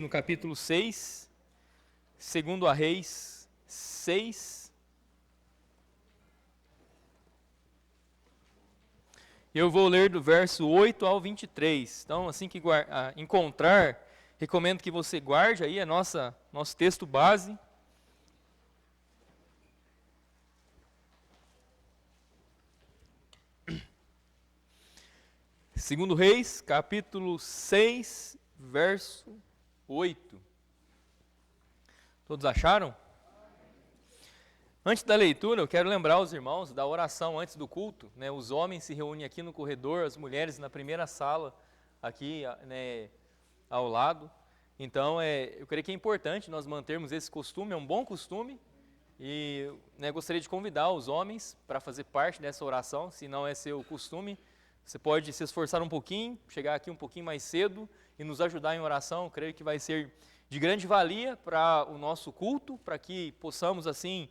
No capítulo 6, segundo a Reis 6. Eu vou ler do verso 8 ao 23. Então, assim que encontrar, recomendo que você guarde aí nosso texto base. Segundo Reis, capítulo 6, verso 8. Todos acharam? Antes da leitura, eu quero lembrar os irmãos da oração antes do culto, né? Os homens se reúnem aqui no corredor, as mulheres na primeira sala, aqui, né, ao lado. Então, eu creio que é importante nós mantermos esse costume, é um bom costume, e gostaria de convidar os homens para fazer parte dessa oração, se não é seu costume. Você pode se esforçar um pouquinho, chegar aqui um pouquinho mais cedo e nos ajudar em oração. Eu creio que vai ser de grande valia para o nosso culto, para que possamos, assim,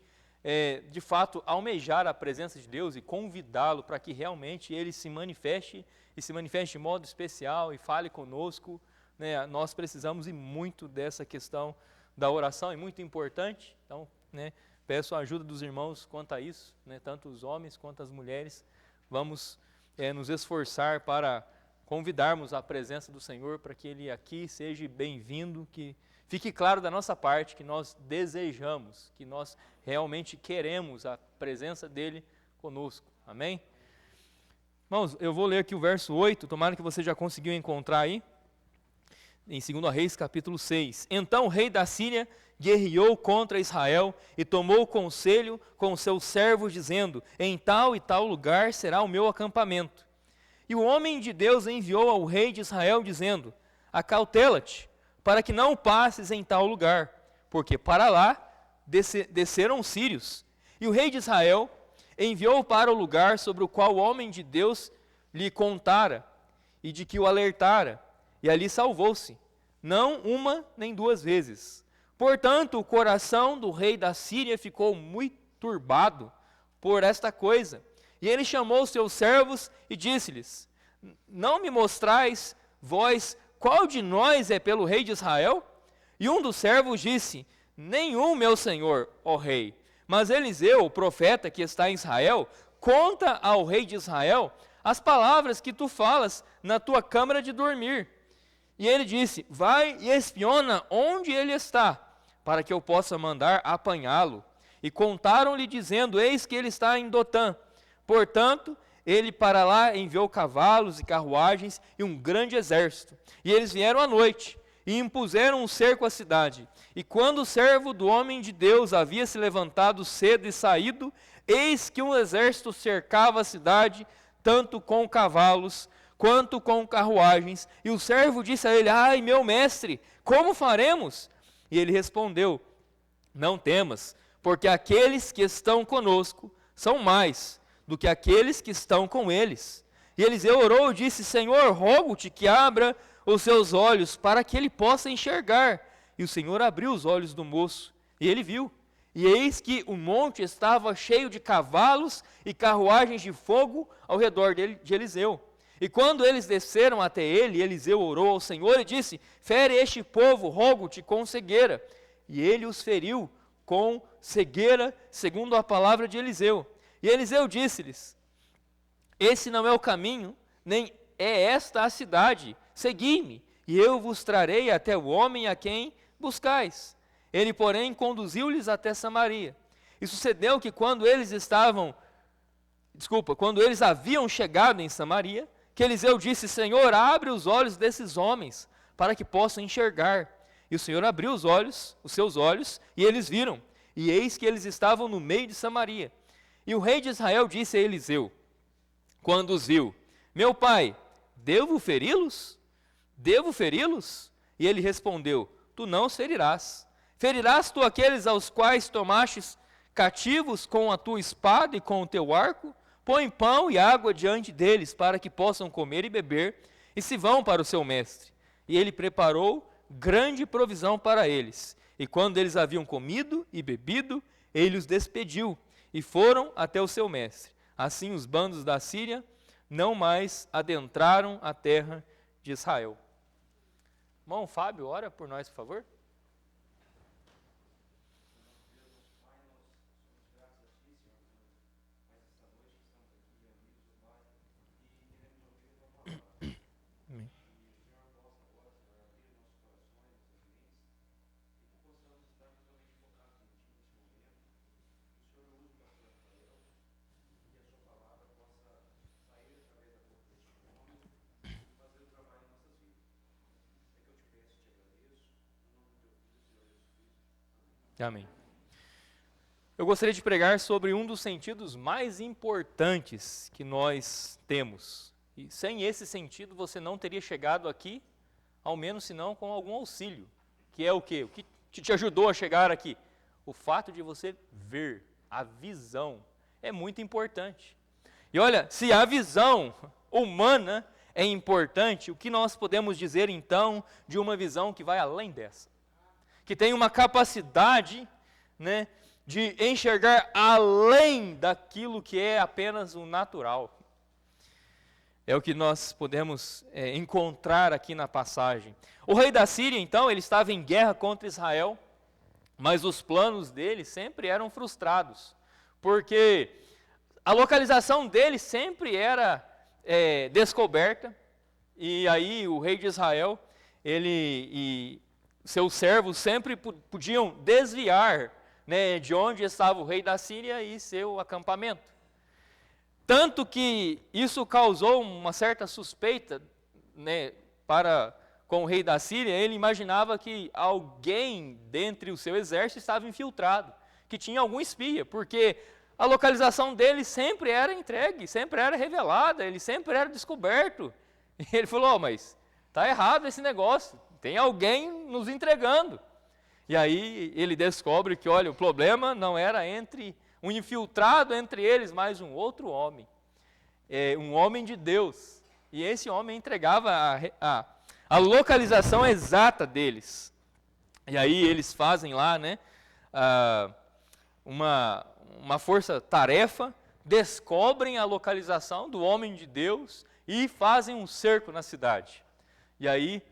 de fato, almejar a presença de Deus e convidá-lo para que realmente Ele se manifeste, e se manifeste de modo especial e fale conosco. Né? Nós precisamos e muito dessa questão da oração, é muito importante. Então, peço a ajuda dos irmãos quanto a isso, tanto os homens quanto as mulheres. Vamos nos esforçar para convidarmos a presença do Senhor, para que Ele aqui seja bem-vindo, que fique claro da nossa parte que nós desejamos, que nós realmente queremos a presença dEle conosco. Amém? Irmãos, eu vou ler aqui o verso 8, tomara que você já conseguiu encontrar aí, em 2 Reis, capítulo 6. Então o rei da Síria guerreou contra Israel e tomou conselho com seus servos, dizendo: em tal e tal lugar será o meu acampamento. E o homem de Deus enviou ao rei de Israel, dizendo: acautela-te, para que não passes em tal lugar, porque para lá desceram os sírios. E o rei de Israel enviou para o lugar sobre o qual o homem de Deus lhe contara, e de que o alertara, e ali salvou-se, não uma nem duas vezes. Portanto, o coração do rei da Síria ficou muito turbado por esta coisa. E ele chamou seus servos e disse-lhes: não me mostrais, vós, qual de nós é pelo rei de Israel? E um dos servos disse: nenhum, meu senhor, ó rei. Mas Eliseu, o profeta que está em Israel, conta ao rei de Israel as palavras que tu falas na tua câmara de dormir. E ele disse: vai e espiona onde ele está, para que eu possa mandar apanhá-lo. E contaram-lhe, dizendo: eis que ele está em Dotã. Portanto, ele para lá enviou cavalos e carruagens e um grande exército. E eles vieram à noite e impuseram um cerco à cidade. E quando o servo do homem de Deus havia se levantado cedo e saído, eis que um exército cercava a cidade, tanto com cavalos quanto com carruagens. E o servo disse a ele: ai, meu mestre, como faremos? E ele respondeu: não temas, porque aqueles que estão conosco são mais do que aqueles que estão com eles. E Eliseu orou e disse: Senhor, rogo-te que abra os seus olhos, para que ele possa enxergar. E o Senhor abriu os olhos do moço, e ele viu. E eis que o monte estava cheio de cavalos e carruagens de fogo ao redor de Eliseu. E quando eles desceram até ele, Eliseu orou ao Senhor e disse: fere este povo, rogo-te, com cegueira. E ele os feriu com cegueira, segundo a palavra de Eliseu. E Eliseu disse-lhes: esse não é o caminho, nem é esta a cidade. Segui-me, e eu vos trarei até o homem a quem buscais. Ele, porém, conduziu-lhes até Samaria. E sucedeu que quando eles haviam chegado em Samaria, que Eliseu disse: Senhor, abre os olhos desses homens, para que possam enxergar. E o Senhor abriu os seus olhos, e eles viram. E eis que eles estavam no meio de Samaria. E o rei de Israel disse a Eliseu, quando os viu: meu pai, devo feri-los? Devo feri-los? E ele respondeu: tu não os ferirás. Ferirás tu aqueles aos quais tomastes cativos com a tua espada e com o teu arco? Põe pão e água diante deles, para que possam comer e beber, e se vão para o seu mestre. E ele preparou grande provisão para eles. E quando eles haviam comido e bebido, ele os despediu, e foram até o seu mestre. Assim os bandos da Síria não mais adentraram a terra de Israel. Irmão Fábio, ora por nós, por favor. Amém. Amém. Eu gostaria de pregar sobre um dos sentidos mais importantes que nós temos. E sem esse sentido você não teria chegado aqui, ao menos se não com algum auxílio. Que é o quê? O que te ajudou a chegar aqui? O fato de você ver, a visão, é muito importante. E olha, se a visão humana é importante, o que nós podemos dizer então de uma visão que vai além dessa? Que tem uma capacidade, né, de enxergar além daquilo que é apenas o natural. É o que nós podemos encontrar aqui na passagem. O rei da Síria, então, ele estava em guerra contra Israel, mas os planos dele sempre eram frustrados, porque a localização dele sempre era descoberta, e aí o rei de Israel, ele e seus servos sempre podiam desviar, né, de onde estava o rei da Síria e seu acampamento. Tanto que isso causou uma certa suspeita, né, com o rei da Síria. Ele imaginava que alguém dentre o seu exército estava infiltrado, que tinha algum espia, porque a localização dele sempre era entregue, sempre era revelada, ele sempre era descoberto. E ele falou, mas está errado esse negócio, tem alguém nos entregando. E aí ele descobre que, olha, o problema não era entre um infiltrado entre eles, mas um outro homem, um homem de Deus. E esse homem entregava a localização exata deles. E aí eles fazem lá, né, uma força-tarefa, descobrem a localização do homem de Deus e fazem um cerco na cidade. E aí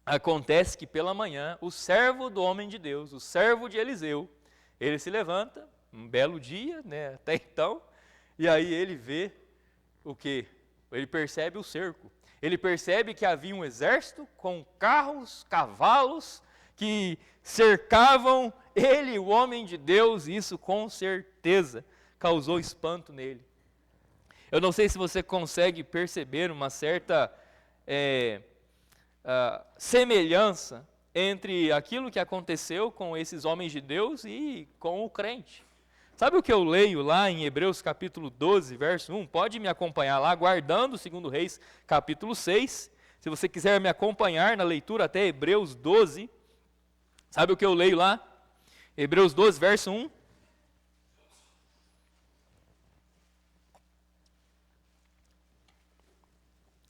acontece que pela manhã, o servo do homem de Deus, o servo de Eliseu, ele se levanta, um belo dia, né, até então, e aí ele vê o quê? Ele percebe o cerco. Ele percebe que havia um exército com carros, cavalos, que cercavam ele, o homem de Deus, e isso com certeza causou espanto nele. Eu não sei se você consegue perceber uma certa semelhança entre aquilo que aconteceu com esses homens de Deus e com o crente. Sabe o que eu leio lá em Hebreus capítulo 12, verso 1? Pode me acompanhar lá, guardando 2 Reis capítulo 6. Se você quiser me acompanhar na leitura até Hebreus 12, sabe o que eu leio lá? Hebreus 12, verso 1.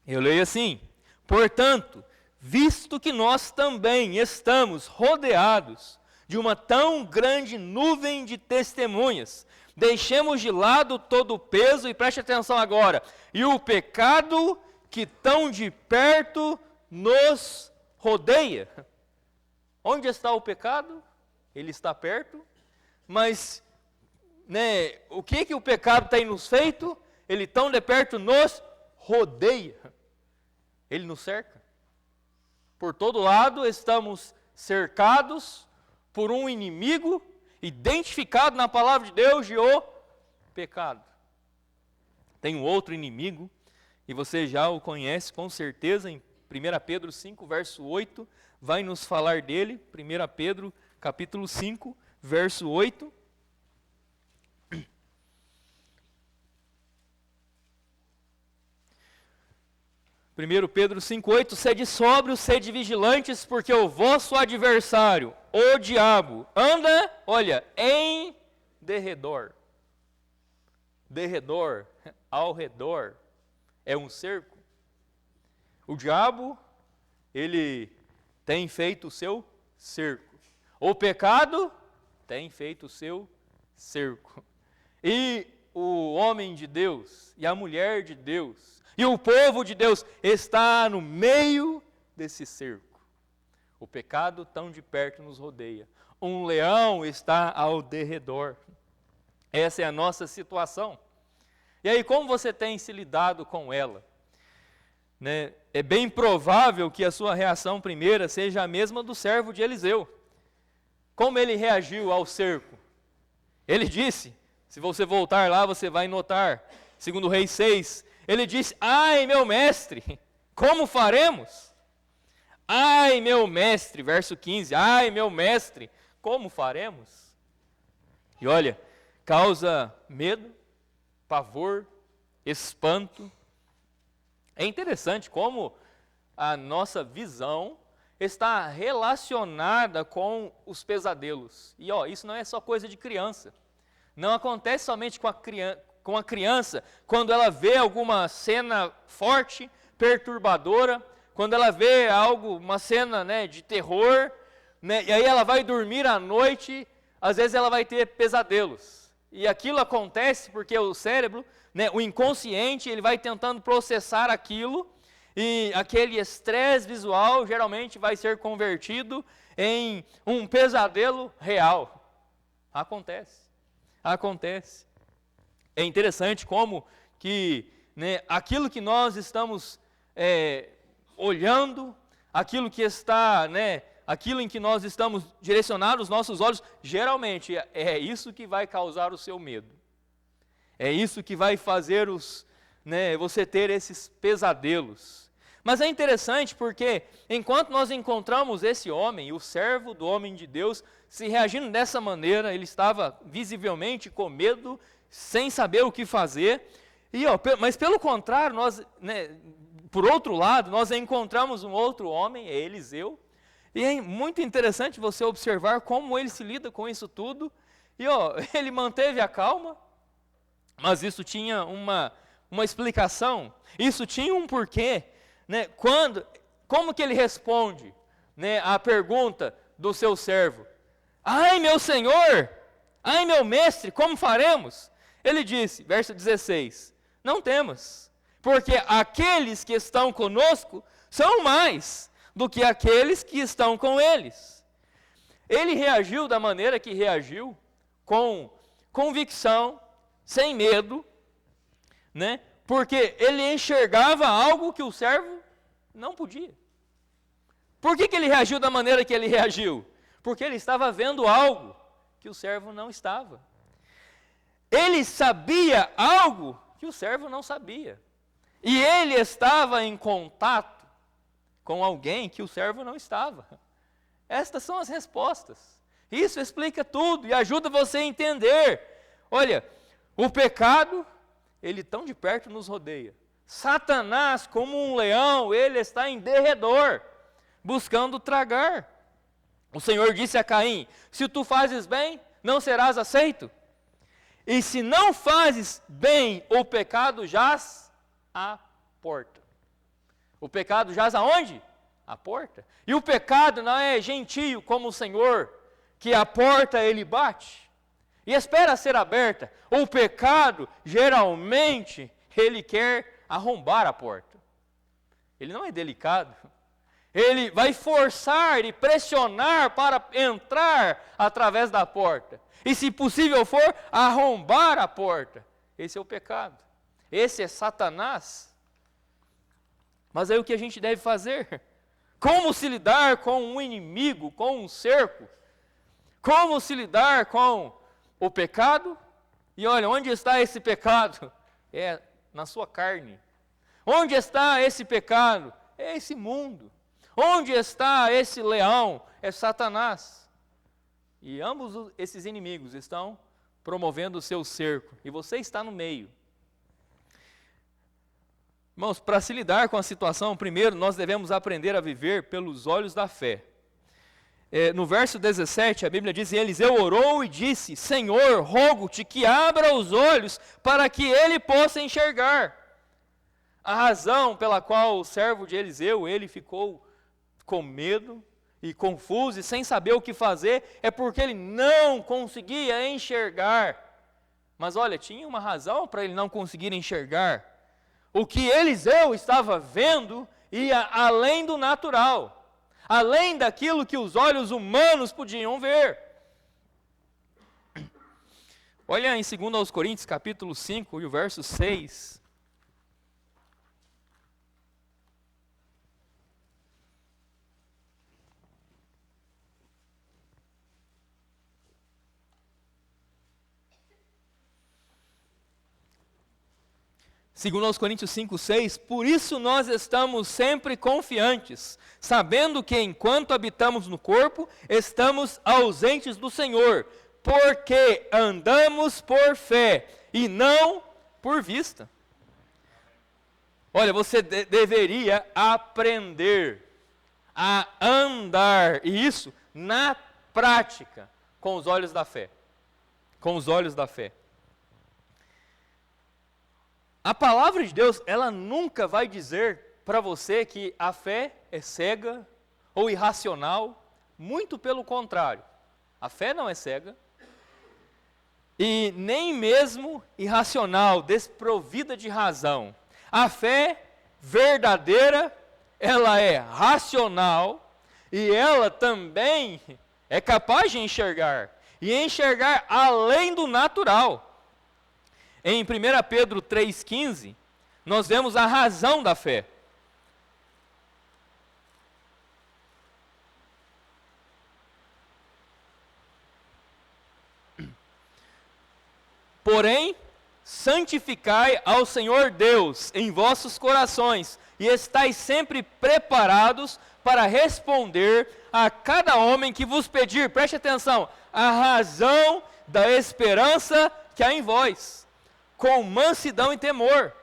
Eu leio assim: portanto, visto que nós também estamos rodeados de uma tão grande nuvem de testemunhas, deixemos de lado todo o peso, e preste atenção agora, e o pecado que tão de perto nos rodeia. Onde está o pecado? Ele está perto, mas né, o que o pecado tem nos feito? Ele tão de perto nos rodeia. Ele nos cerca. Por todo lado estamos cercados por um inimigo identificado na palavra de Deus de o pecado. Tem um outro inimigo, e você já o conhece com certeza, em 1 Pedro 5, verso 8, vai nos falar dele. 1 Pedro capítulo 5, verso 8. 1 Pedro 5,8, sede sóbrios, sede vigilantes, porque o vosso adversário, o diabo, anda, olha, em derredor. Derredor, ao redor, é um cerco. O diabo, ele tem feito o seu cerco. O pecado tem feito o seu cerco. E o homem de Deus, e a mulher de Deus, e o povo de Deus está no meio desse cerco. O pecado tão de perto nos rodeia. Um leão está ao derredor. Essa é a nossa situação. E aí, como você tem se lidado com ela? Né? É bem provável que a sua reação primeira seja a mesma do servo de Eliseu. Como ele reagiu ao cerco? Ele disse, se você voltar lá, você vai notar, segundo Reis 6, ele disse, ai meu mestre, como faremos? Ai meu mestre, verso 15, ai meu mestre, como faremos? E olha, causa medo, pavor, espanto. É interessante como a nossa visão está relacionada com os pesadelos. E isso não é só coisa de criança. Não acontece somente com a criança quando ela vê alguma cena forte, perturbadora, quando ela vê uma cena, né, de terror, né, e aí ela vai dormir à noite, às vezes ela vai ter pesadelos. E aquilo acontece porque o cérebro, né, o inconsciente, ele vai tentando processar aquilo, e aquele estresse visual geralmente vai ser convertido em um pesadelo real. Acontece. É interessante como que, né, aquilo que nós estamos olhando, aquilo que está, né, aquilo em que nós estamos direcionados os nossos olhos, geralmente é isso que vai causar o seu medo. É isso que vai fazer você ter esses pesadelos. Mas é interessante porque, enquanto nós encontramos esse homem, o servo do homem de Deus, se reagindo dessa maneira, ele estava visivelmente com medo, sem saber o que fazer. Mas pelo contrário, por outro lado, nós encontramos um outro homem, Eliseu. E é muito interessante você observar como ele se lida com isso tudo. E ele manteve a calma, mas isso tinha uma explicação, isso tinha um porquê. Né? Como que ele responde, né, à pergunta do seu servo? Ai meu senhor, ai meu mestre, como faremos? Ele disse, verso 16, não temas, porque aqueles que estão conosco são mais do que aqueles que estão com eles. Ele reagiu da maneira que reagiu, com convicção, sem medo, né? Porque ele enxergava algo que o servo não podia. Por que ele reagiu da maneira que ele reagiu? Porque ele estava vendo algo que o servo não estava. Ele sabia algo que o servo não sabia. E ele estava em contato com alguém que o servo não estava. Estas são as respostas. Isso explica tudo e ajuda você a entender. Olha, o pecado, ele tão de perto nos rodeia. Satanás, como um leão, ele está em derredor, buscando tragar. O Senhor disse a Caim, se tu fazes bem, não serás aceito. E se não fazes bem, o pecado jaz à porta. O pecado jaz aonde? À porta. E o pecado não é gentio como o Senhor, que a porta ele bate e espera ser aberta. O pecado, geralmente, ele quer arrombar a porta. Ele não é delicado. Ele vai forçar e pressionar para entrar através da porta. E se possível for, arrombar a porta. Esse é o pecado. Esse é Satanás. Mas aí o que a gente deve fazer? Como se lidar com um inimigo, com um cerco? Como se lidar com o pecado? E olha, onde está esse pecado? É na sua carne. Onde está esse pecado? É esse mundo. Onde está esse leão? É Satanás. E ambos esses inimigos estão promovendo o seu cerco. E você está no meio. Irmãos, para se lidar com a situação, primeiro nós devemos aprender a viver pelos olhos da fé. No verso 17, a Bíblia diz, Eliseu orou e disse, Senhor, rogo-te que abra os olhos para que ele possa enxergar. A razão pela qual o servo de Eliseu, ele ficou com medo e confuso e sem saber o que fazer, é porque ele não conseguia enxergar. Mas olha, tinha uma razão para ele não conseguir enxergar. O que Eliseu estava vendo ia além do natural. além daquilo que os olhos humanos podiam ver. Olha em 2 Coríntios capítulo 5 e o verso 6. Segundo aos Coríntios 5, 6, por isso nós estamos sempre confiantes, sabendo que enquanto habitamos no corpo, estamos ausentes do Senhor, porque andamos por fé e não por vista. Olha, você deveria aprender a andar, e isso na prática, com os olhos da fé. Com os olhos da fé. A palavra de Deus, ela nunca vai dizer para você que a fé é cega ou irracional, muito pelo contrário. A fé não é cega e nem mesmo irracional, desprovida de razão. A fé verdadeira, ela é racional e ela também é capaz de enxergar, e enxergar além do natural. Em 1 Pedro 3,15, nós vemos a razão da fé. Porém, santificai ao Senhor Deus em vossos corações, e estais sempre preparados para responder a cada homem que vos pedir, preste atenção, a razão da esperança que há em vós, com mansidão e temor.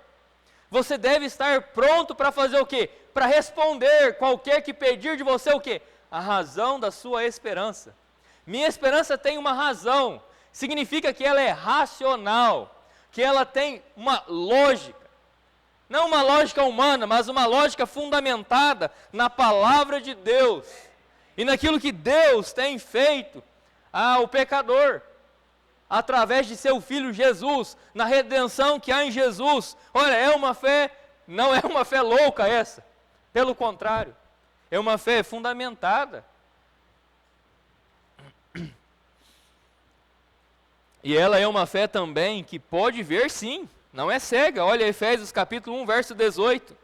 Você deve estar pronto para fazer o quê? Para responder qualquer que pedir de você o quê? A razão da sua esperança. Minha esperança tem uma razão, significa que ela é racional, que ela tem uma lógica. Não uma lógica humana, mas uma lógica fundamentada na palavra de Deus e naquilo que Deus tem feito ao pecador, através de seu Filho Jesus, na redenção que há em Jesus. Olha, é uma fé, não é uma fé louca essa, pelo contrário, é uma fé fundamentada. E ela é uma fé também que pode ver sim, não é cega. Olha Efésios capítulo 1, verso 18.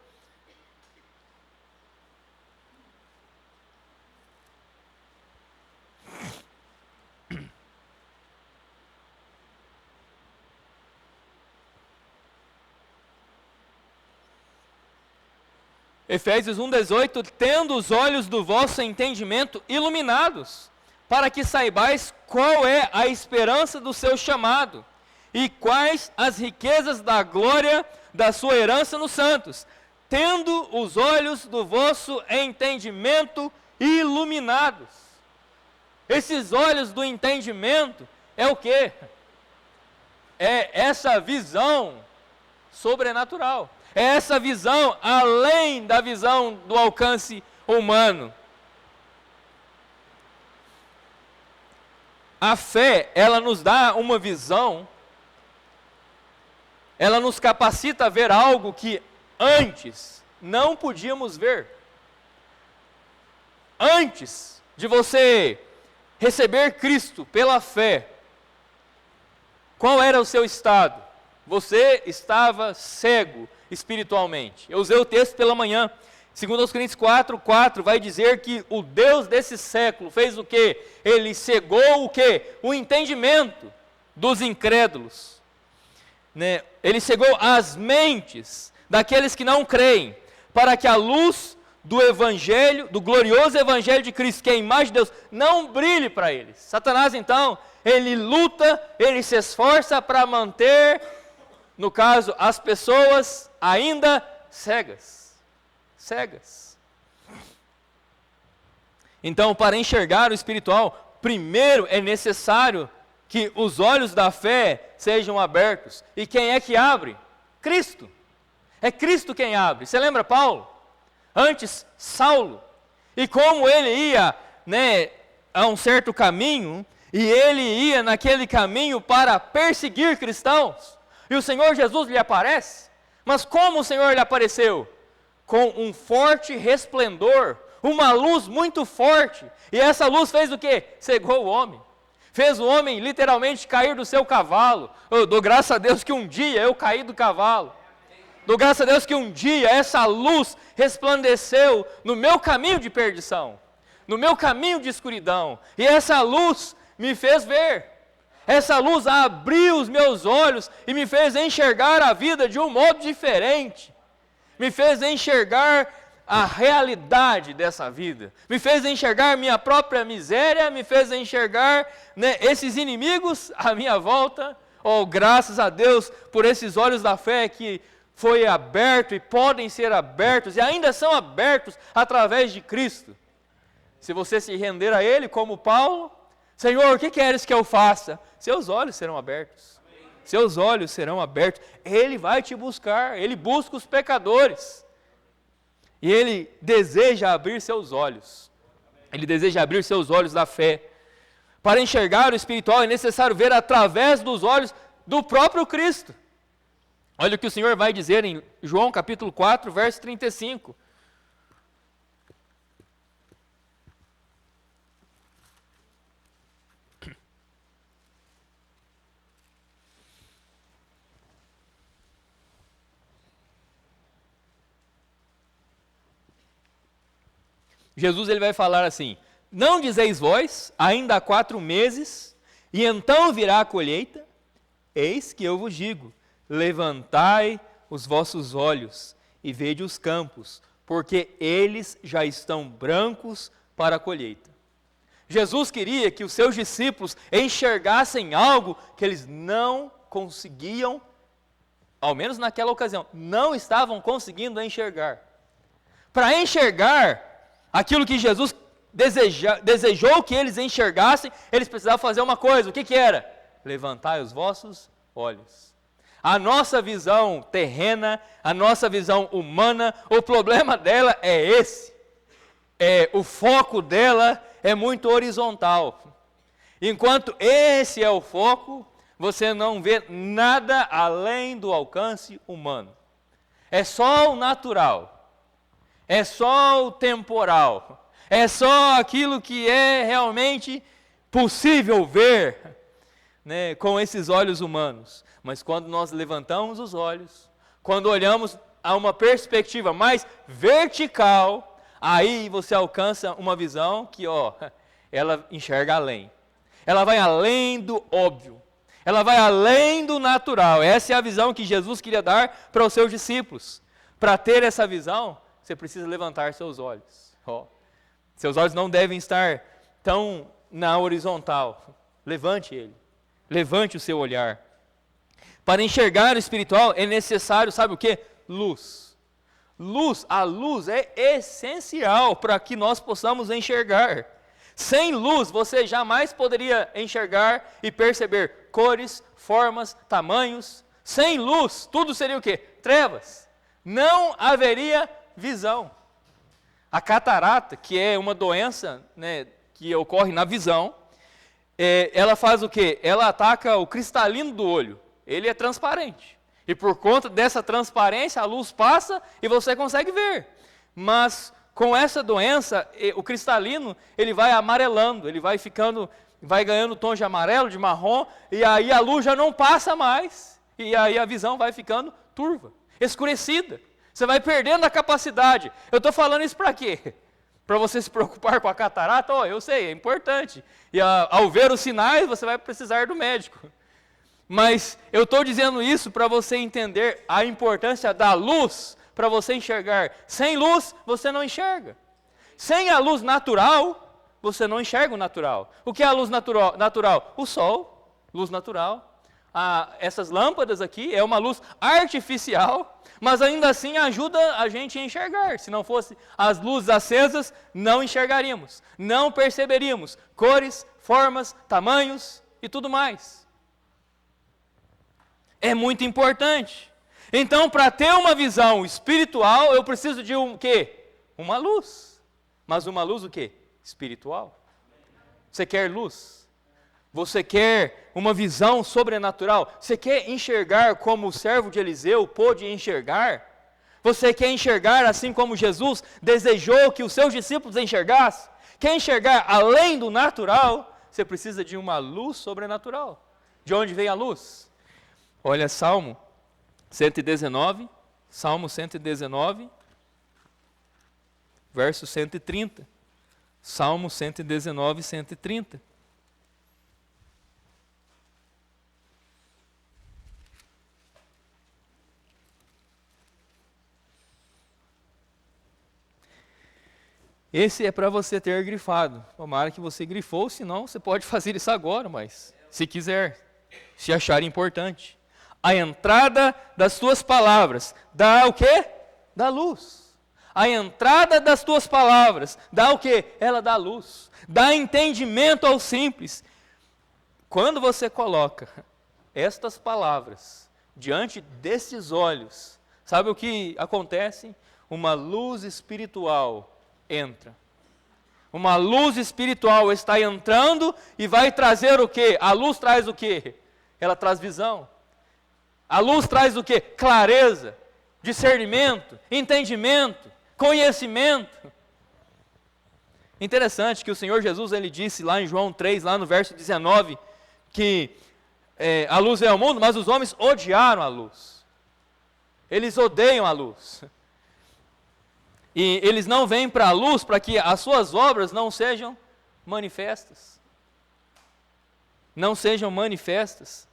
Efésios 1,18, tendo os olhos do vosso entendimento iluminados, para que saibais qual é a esperança do seu chamado, e quais as riquezas da glória da sua herança nos santos, tendo os olhos do vosso entendimento iluminados. Esses olhos do entendimento é o quê? É essa visão sobrenatural. É essa visão além da visão do alcance humano. A fé, ela nos dá uma visão, ela nos capacita a ver algo que antes não podíamos ver. Antes de você receber Cristo pela fé, qual era o seu estado? Você estava cego espiritualmente. Eu usei o texto pela manhã. 2 Coríntios 4:4 vai dizer que o Deus desse século fez o quê? Ele cegou o quê? O entendimento dos incrédulos. Né? Ele cegou as mentes daqueles que não creem, para que a luz do evangelho, do glorioso evangelho de Cristo, que é a imagem de Deus, não brilhe para eles. Satanás, então, ele luta, ele se esforça para manter, no caso, as pessoas ainda cegas. Cegas. Então, para enxergar o espiritual, primeiro é necessário que os olhos da fé sejam abertos. E quem é que abre? Cristo. É Cristo quem abre. Você lembra Paulo? Antes, Saulo. E como ele ia, a um certo caminho, e ele ia naquele caminho para perseguir cristãos, e o Senhor Jesus lhe aparece. Mas como o Senhor lhe apareceu? Com um forte resplendor, uma luz muito forte. E essa luz fez o quê? Cegou o homem. Fez o homem literalmente cair do seu cavalo. Eu dou graças a Deus que um dia eu caí do cavalo. Dou graças a Deus que um dia essa luz resplandeceu no meu caminho de perdição, no meu caminho de escuridão. E essa luz me fez ver. Essa luz abriu os meus olhos e me fez enxergar a vida de um modo diferente. Me fez enxergar a realidade dessa vida. Me fez enxergar minha própria miséria, me fez enxergar, né, esses inimigos à minha volta. Oh, graças a Deus por esses olhos da fé que foi aberto e podem ser abertos e ainda são abertos através de Cristo. Se você se render a Ele como Paulo, Senhor, o que queres que eu faça? Seus olhos serão abertos. Seus olhos serão abertos. Ele vai te buscar. Ele busca os pecadores. E Ele deseja abrir seus olhos. Ele deseja abrir seus olhos da fé. Para enxergar o espiritual é necessário ver através dos olhos do próprio Cristo. Olha o que o Senhor vai dizer em João capítulo 4, verso 35. Jesus ele vai falar assim: não dizeis vós, ainda há 4 meses, e então virá a colheita? Eis que eu vos digo, levantai os vossos olhos e vede os campos, porque eles já estão brancos para a colheita. Jesus queria que os seus discípulos enxergassem algo que eles não conseguiam, ao menos naquela ocasião, não estavam conseguindo enxergar. Para enxergar aquilo que Jesus desejou que eles enxergassem, eles precisavam fazer uma coisa. O que era? Levantai os vossos olhos. A nossa visão terrena, a nossa visão humana, o problema dela é esse. O foco dela é muito horizontal. Enquanto esse é o foco, você não vê nada além do alcance humano. É só o natural. É só o temporal, é só aquilo que é realmente possível ver, né, com esses olhos humanos. Mas quando nós levantamos os olhos, quando olhamos a uma perspectiva mais vertical, aí você alcança uma visão que, ela enxerga além. Ela vai além do óbvio, ela vai além do natural. Essa é a visão que Jesus queria dar para os seus discípulos. Para ter essa visão, você precisa levantar seus olhos. Seus olhos não devem estar tão na horizontal. Levante ele. Levante o seu olhar. Para enxergar o espiritual é necessário, sabe o quê? Luz. A luz é essencial para que nós possamos enxergar. Sem luz, você jamais poderia enxergar e perceber cores, formas, tamanhos. Sem luz, tudo seria o quê? Trevas. Não haveria visão. A catarata, que é uma doença, né, que ocorre na visão, ela faz o quê? Ela ataca o cristalino do olho. Ele é transparente. E por conta dessa transparência, a luz passa e você consegue ver. Mas com essa doença, o cristalino, ele vai amarelando, ele vai ganhando tom de amarelo, de marrom, e aí a luz já não passa mais. E aí a visão vai ficando turva, escurecida. Você vai perdendo a capacidade. Eu estou falando isso para quê? Para você se preocupar com a catarata? Eu sei, é importante. E ao ver os sinais, você vai precisar do médico. Mas eu estou dizendo isso para você entender a importância da luz para você enxergar. Sem luz, você não enxerga. Sem a luz natural, você não enxerga o natural. O que é a luz natural? O sol, luz natural. Essas lâmpadas aqui é uma luz artificial, mas ainda assim ajuda a gente a enxergar. Se não fosse as luzes acesas, não enxergaríamos, não perceberíamos cores, formas, tamanhos e tudo mais. É muito importante. Então, para ter uma visão espiritual, eu preciso de um quê? Uma luz. Mas uma luz o quê? Espiritual. Você quer luz? Você quer uma visão sobrenatural? Você quer enxergar como o servo de Eliseu pôde enxergar? Você quer enxergar assim como Jesus desejou que os seus discípulos enxergassem? Quer enxergar além do natural? Você precisa de uma luz sobrenatural. De onde vem a luz? Olha Salmo 119, Salmo 119, verso 130. Salmo 119, 130. Esse é para você ter grifado. Tomara que você grifou, senão você pode fazer isso agora, mas se quiser, se achar importante. A entrada das tuas palavras dá o quê? Dá luz. A entrada das tuas palavras dá o quê? Ela dá luz. Dá entendimento ao simples. Quando você coloca estas palavras diante desses olhos, sabe o que acontece? Uma luz espiritual entra. Uma luz espiritual está entrando e vai trazer o quê? A luz traz o quê? Ela traz visão. A luz traz o quê? Clareza, discernimento, entendimento, conhecimento. Interessante que o Senhor Jesus, ele disse lá em João 3, lá no verso 19, que a luz é o mundo, mas os homens odiaram a luz. Eles odeiam a luz. E eles não vêm para a luz para que as suas obras não sejam manifestas. Não sejam manifestas.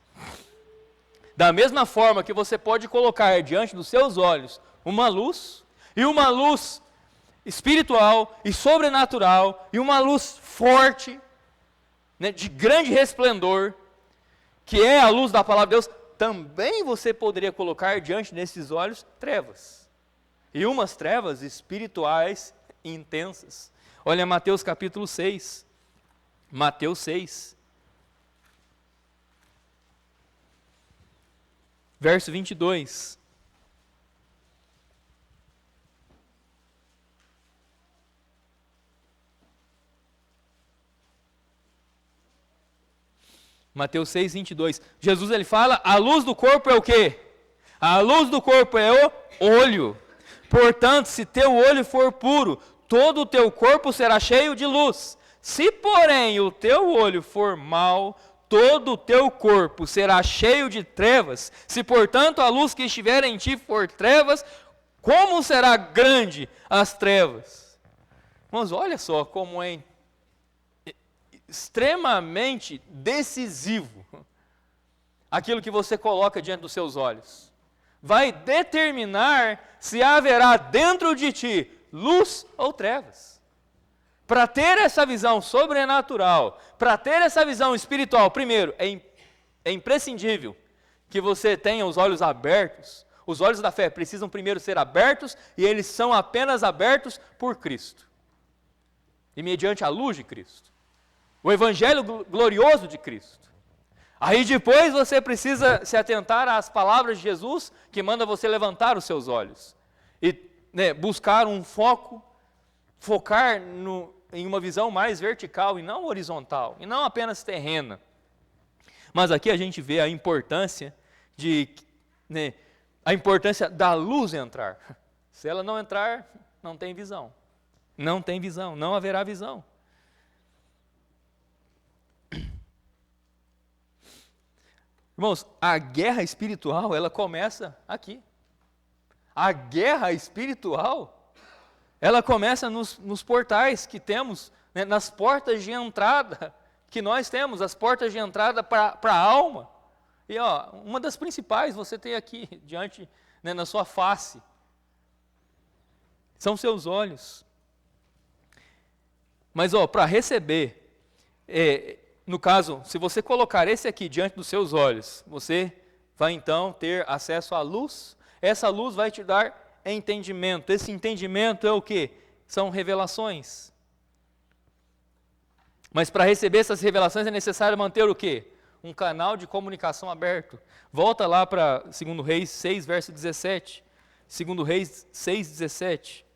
Da mesma forma que você pode colocar diante dos seus olhos uma luz, e uma luz espiritual e sobrenatural, e uma luz forte, né, de grande resplendor, que é a luz da palavra de Deus, também você poderia colocar diante desses olhos trevas. E umas trevas espirituais intensas. Olha Mateus capítulo 6. Mateus 6. Verso 22. Mateus 6, 22. Jesus ele fala, a luz do corpo é o quê? A luz do corpo é o olho. Portanto, se teu olho for puro, todo o teu corpo será cheio de luz. Se, porém, o teu olho for mau, todo o teu corpo será cheio de trevas. Se, portanto, a luz que estiver em ti for trevas, como será grande as trevas? Irmãos, olha só como é extremamente decisivo aquilo que você coloca diante dos seus olhos. Vai determinar se haverá dentro de ti luz ou trevas. Para ter essa visão sobrenatural, para ter essa visão espiritual, primeiro, é imprescindível que você tenha os olhos abertos. Os olhos da fé precisam primeiro ser abertos, e eles são apenas abertos por Cristo. E mediante a luz de Cristo. O evangelho glorioso de Cristo. Aí depois você precisa se atentar às palavras de Jesus, que manda você levantar os seus olhos. E buscar um foco, focar em uma visão mais vertical e não horizontal, e não apenas terrena. Mas aqui a gente vê a importância a importância da luz entrar. Se ela não entrar, não tem visão. Não tem visão, não haverá visão. Irmãos, a guerra espiritual, ela começa aqui. A guerra espiritual, ela começa nos portais que temos, né, nas portas de entrada que nós temos, as portas de entrada para a alma. E uma das principais você tem aqui, diante, né, na sua face, são seus olhos. Mas para receber, no caso, se você colocar esse aqui diante dos seus olhos, você vai então ter acesso à luz. Essa luz vai te dar entendimento. Esse entendimento é o quê? São revelações. Mas para receber essas revelações é necessário manter o quê? Um canal de comunicação aberto. Volta lá para 2 Reis 6, verso 17. 2 Reis 6, 17.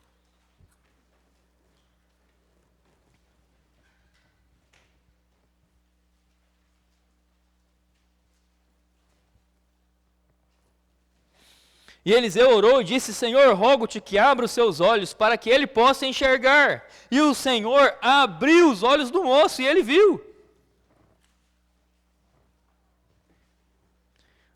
E Eliseu orou e disse: Senhor, rogo-te que abra os seus olhos para que ele possa enxergar. E o Senhor abriu os olhos do moço e ele viu.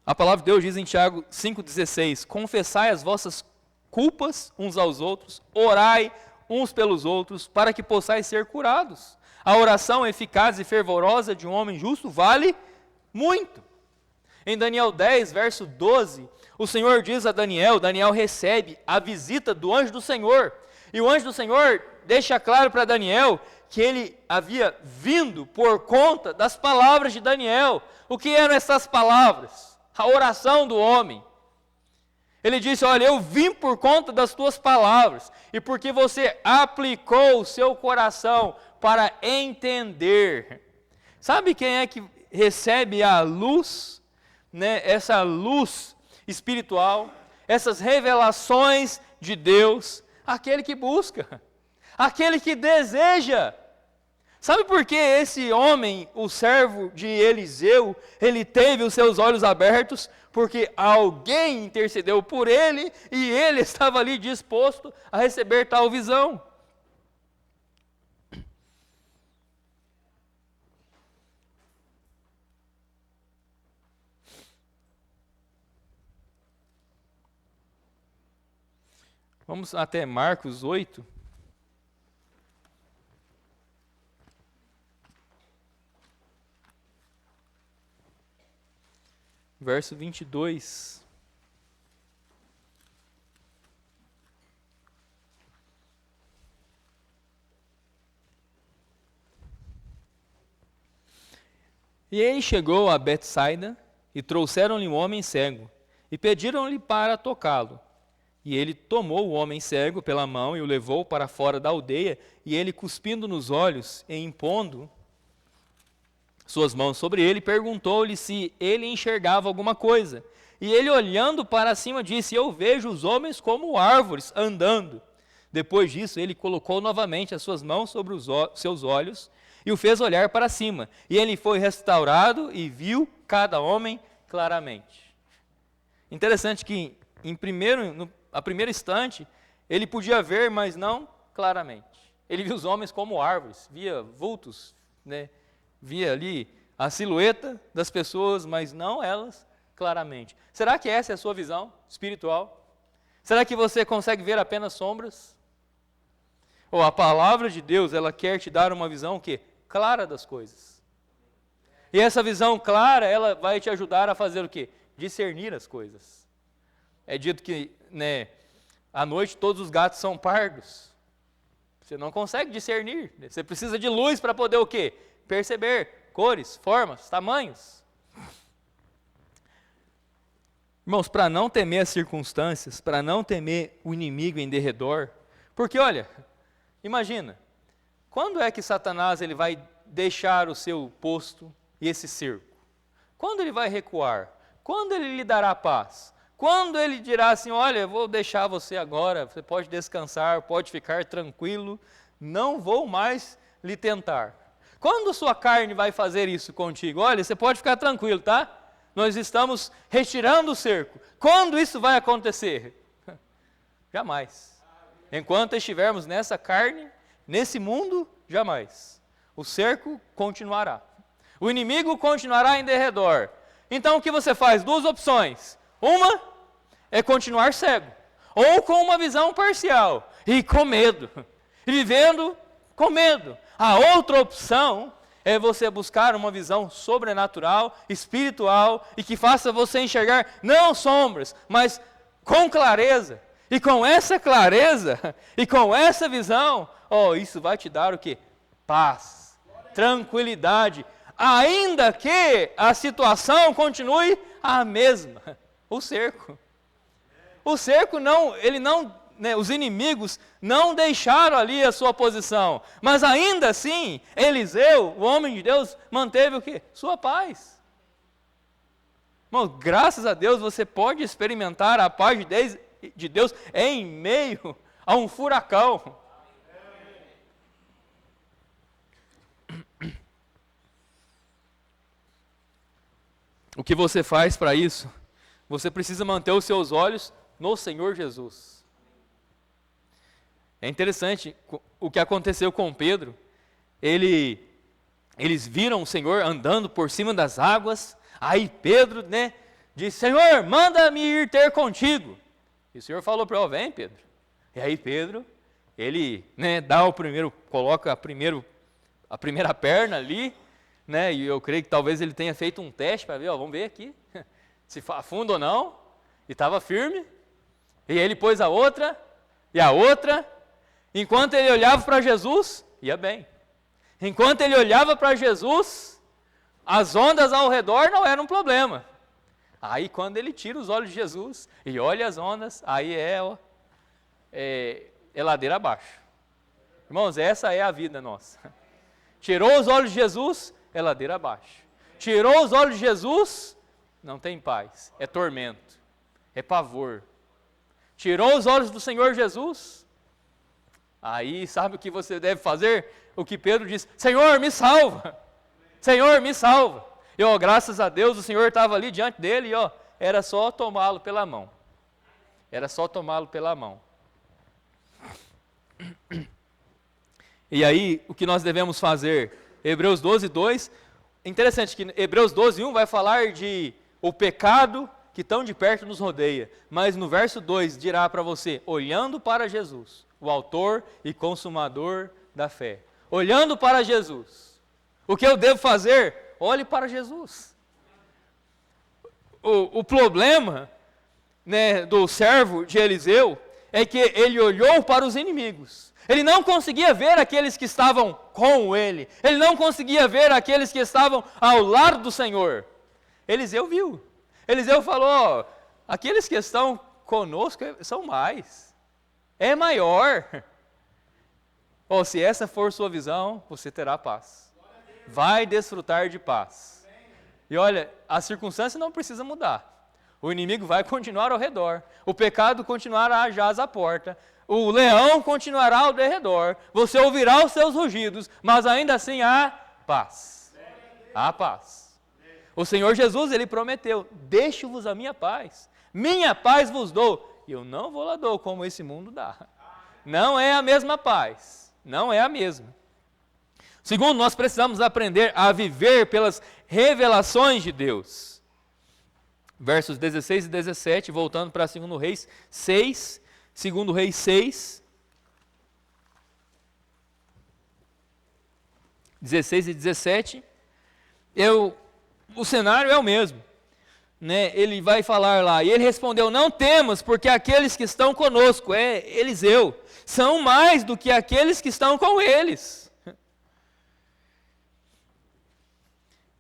A palavra de Deus diz em Tiago 5,16: confessai as vossas culpas uns aos outros, orai uns pelos outros, para que possais ser curados. A oração eficaz e fervorosa de um homem justo vale muito. Em Daniel 10, verso 12, o Senhor diz a Daniel, Daniel recebe a visita do anjo do Senhor, e o anjo do Senhor deixa claro para Daniel que ele havia vindo por conta das palavras de Daniel. O que eram essas palavras? A oração do homem. Ele disse: olha, eu vim por conta das tuas palavras, e porque você aplicou o seu coração para entender. Sabe quem é que recebe a luz, né, essa luz espiritual, essas revelações de Deus? Aquele que busca, aquele que deseja. Sabe por que esse homem, o servo de Eliseu, ele teve os seus olhos abertos? Porque alguém intercedeu por ele e ele estava ali disposto a receber tal visão. Vamos até Marcos 8. Verso 22. E ele chegou a Betsaida, e trouxeram-lhe um homem cego, e pediram-lhe para tocá-lo. E ele tomou o homem cego pela mão e o levou para fora da aldeia, e ele, cuspindo nos olhos e impondo suas mãos sobre ele, perguntou-lhe se ele enxergava alguma coisa. E ele, olhando para cima, disse: eu vejo os homens como árvores andando. Depois disso, ele colocou novamente as suas mãos sobre os seus olhos e o fez olhar para cima. E ele foi restaurado e viu cada homem claramente. Interessante que, a primeiro instante, ele podia ver, mas não claramente. Ele viu os homens como árvores, via vultos, né? Via ali a silhueta das pessoas, mas não elas claramente. Será que essa é a sua visão espiritual? Será que você consegue ver apenas sombras? Ou a palavra de Deus, ela quer te dar uma visão o quê? Clara das coisas. E essa visão clara, ela vai te ajudar a fazer o quê? Discernir as coisas. É dito que, né, à noite todos os gatos são pardos. Você não consegue discernir. Você precisa de luz para poder o quê? Perceber cores, formas, tamanhos. Irmãos, para não temer as circunstâncias, para não temer o inimigo em derredor, porque olha, imagina, quando é que Satanás ele vai deixar o seu posto e esse cerco? Quando ele vai recuar? Quando ele lhe dará paz? Quando ele dirá assim: olha, eu vou deixar você agora, você pode descansar, pode ficar tranquilo, não vou mais lhe tentar. Quando sua carne vai fazer isso contigo? Olha, você pode ficar tranquilo, tá? Nós estamos retirando o cerco. Quando isso vai acontecer? Jamais. Enquanto estivermos nessa carne, nesse mundo, jamais. O cerco continuará. O inimigo continuará em derredor. Então o que você faz? Duas opções. Uma é continuar cego, ou com uma visão parcial, e com medo, e vivendo com medo. A outra opção é você buscar uma visão sobrenatural, espiritual, e que faça você enxergar não sombras, mas com clareza. E com essa clareza, e com essa visão, isso vai te dar o quê? Paz, tranquilidade, ainda que a situação continue a mesma. O cerco. O cerco não, ele não... os inimigos não deixaram ali a sua posição, mas ainda assim, Eliseu, o homem de Deus, manteve o quê? Sua paz. Irmão, graças a Deus você pode experimentar a paz de Deus em meio a um furacão. O que você faz para isso? Você precisa manter os seus olhos no Senhor Jesus. É interessante o que aconteceu com Pedro. Eles viram o Senhor andando por cima das águas. Aí Pedro, disse: Senhor, manda-me ir ter contigo. E o Senhor falou para ele: vem, Pedro. E aí Pedro, ele coloca a primeira perna ali, e eu creio que talvez ele tenha feito um teste para ver, vamos ver aqui, se afunda ou não, e estava firme. E ele pôs a outra, e a outra. Enquanto ele olhava para Jesus, ia bem. Enquanto ele olhava para Jesus, as ondas ao redor não eram um problema. Aí quando ele tira os olhos de Jesus e olha as ondas, aí é ladeira abaixo. Irmãos, essa é a vida nossa. Tirou os olhos de Jesus, é ladeira abaixo. Tirou os olhos de Jesus, não tem paz, é tormento, é pavor. Tirou os olhos do Senhor Jesus, aí sabe o que você deve fazer? O que Pedro disse: Senhor, me salva! Senhor, me salva! E graças a Deus o Senhor estava ali diante dele e era só tomá-lo pela mão. Era só tomá-lo pela mão. E aí, o que nós devemos fazer? Hebreus 12, 2. Interessante que Hebreus 12, 1 vai falar de o pecado que tão de perto nos rodeia. Mas no verso 2 dirá para você: olhando para Jesus, o autor e consumador da fé. Olhando para Jesus. O que eu devo fazer? Olhe para Jesus. O problema do servo de Eliseu é que ele olhou para os inimigos. Ele não conseguia ver aqueles que estavam com ele. Ele não conseguia ver aqueles que estavam ao lado do Senhor. Eliseu viu. Eliseu falou: aqueles que estão conosco são mais. É maior. Se essa for sua visão, você terá paz. Vai desfrutar de paz. E olha, a circunstância não precisa mudar. O inimigo vai continuar ao redor. O pecado continuará jaz à porta. O leão continuará ao derredor. Você ouvirá os seus rugidos, mas ainda assim há paz. Há paz. O Senhor Jesus, ele prometeu: deixo-vos a minha paz vos dou. E eu não vou lá dou como esse mundo dá. Não é a mesma paz. Não é a mesma. Segundo, nós precisamos aprender a viver pelas revelações de Deus. Versos 16 e 17, voltando para 2 Reis 6, 2 Reis 6, 16 e 17, o cenário é o mesmo. Ele vai falar lá, e ele respondeu: não temas, porque aqueles que estão conosco, Eliseu, são mais do que aqueles que estão com eles.